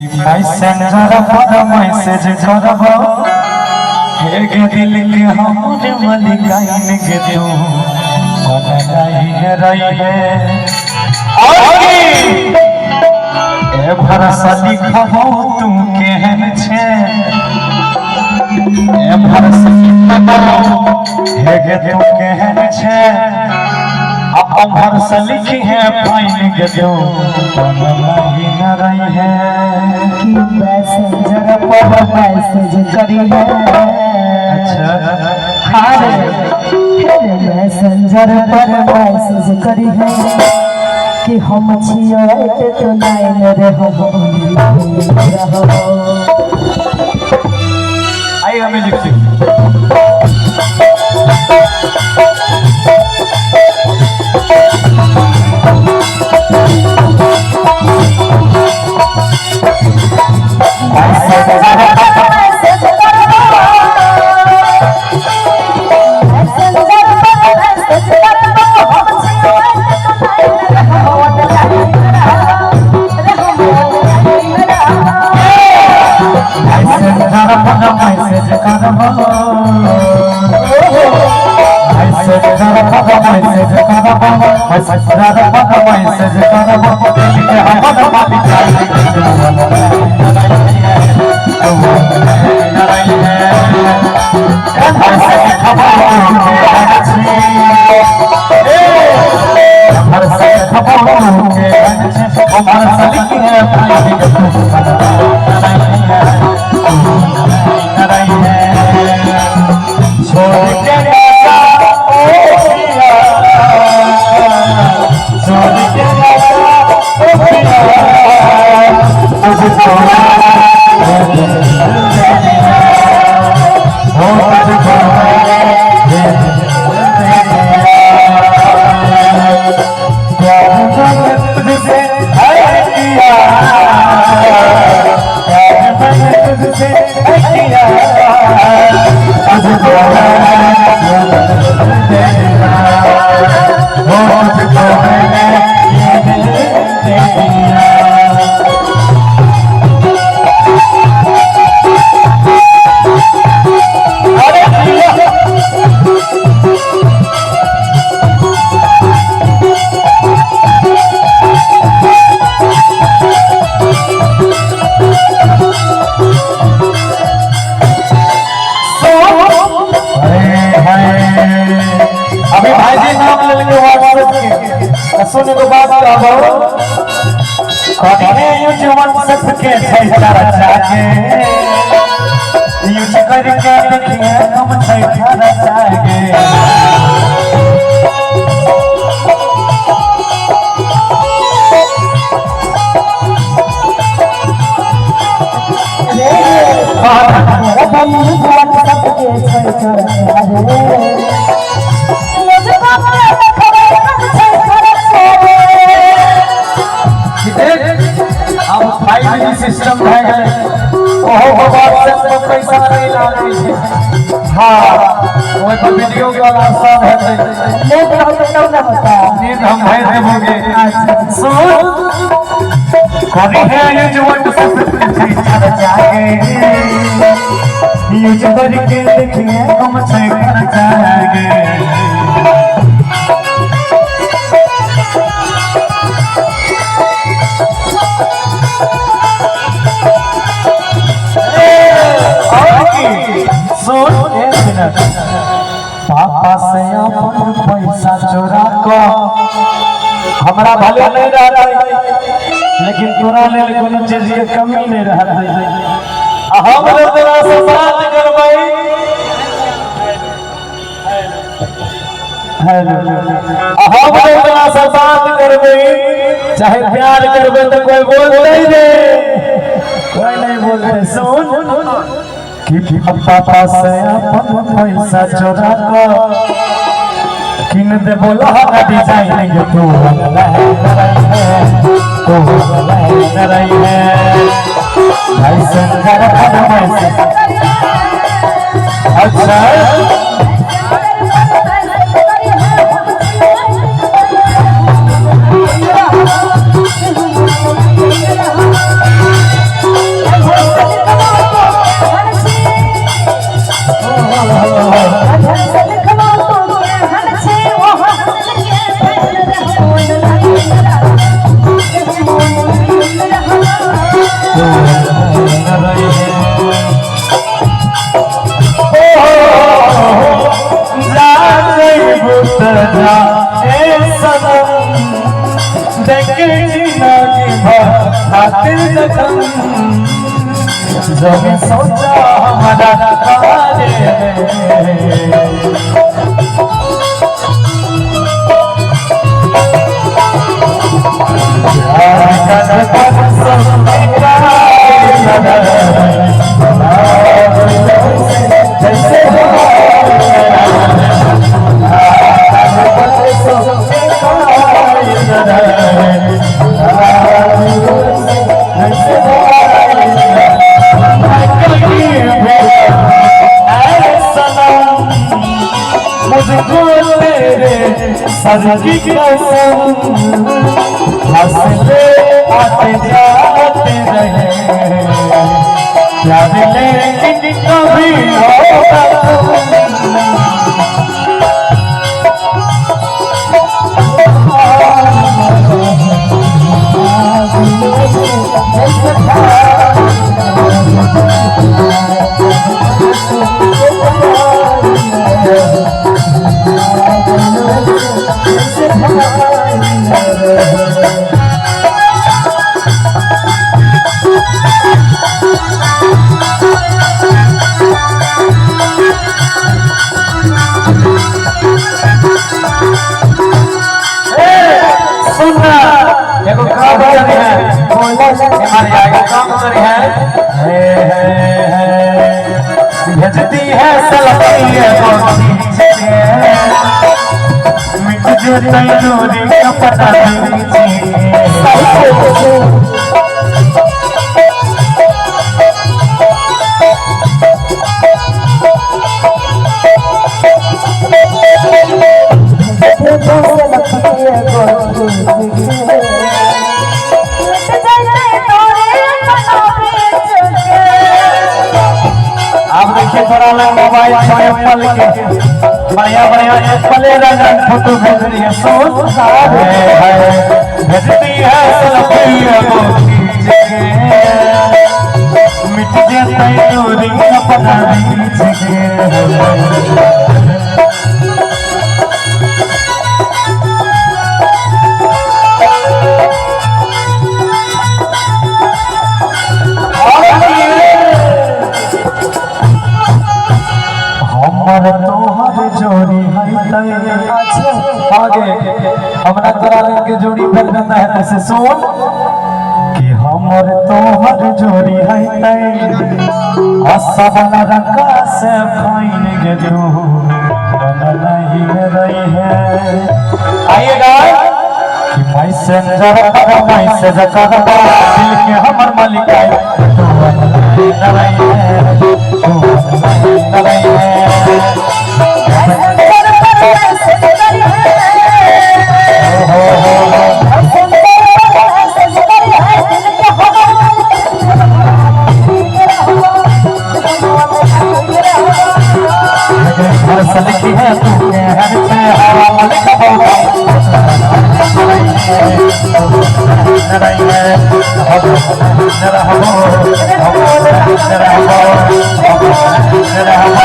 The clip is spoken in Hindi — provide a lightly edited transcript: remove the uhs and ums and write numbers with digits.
मैसेंजर पर मैसेज करबो हे गे दिल के हमरे मलिकाइन के तू ऑनलाइन रही है ए भरोसा लिखबो तू केहन छे ए भरोसा लिखबो हे गे तू केहन छे अब भरोसा लिखी है फाइन के तू ऑनलाइन रही है मैसेंजर पर मैसेज करी है। अच्छा मैसेंजर पर मैसेज करी है कि हम छियो तो नाइन रे आई हमें लिखते सुन तो बात कहबो कने युजवन सबके छैठा रचाके युज करके देखिए हम छैठा रचाके सिस्टम है ओहो व्हाट्सएप पर पैसा नहीं लागे छै हां ओए पर वीडियो वाला सब है नेट हो तो ना होता नेट हम भेज देबोगे सुन कोनी है ये जवान सब जागे ये जबर के देखिए हम छै कर जागे पापा से अपन पैसा चोरा को हमरा भले नहीं रहता लेकिन तोरा ले कोनो चीज के कमी नहीं रहता हम तोरा से बात करबै हेलो हम तोरा से बात करबै चाहे प्यार करबै तो कोई बोलते कोई नहीं बोलते सुन कि पापा से अपन पैसा चोरा को किन दे बोला डिजाइन के तू रही है मैसेंजर पर मैसेज अच्छा जब सोचा हमारा बारे सजगी कसम हंसते आते जाते रहे याद लेकिन कभी होगा भेजती है मिट जो तैनूरी का पता मोबाइल एप्पल के बढ़िया बढ़िया एप्पल रंगन फोटो भेज रही है सोच भेजती है मिट जाता है दूरी का पता तोहर जोड़ी आगे हमरा तोरा के जोड़ी फिर देता है तैसे सोन कि हमर तोहर जोड़ी है असबन रंगा से फाइन गे तू मन नहीं रही है आइएगा कि मैसेंजर कर दिल के हमर मालिक है तू नहीं रही है तू नहीं रही है सलकी है तू हर से हवा मलिक होगा नरहबो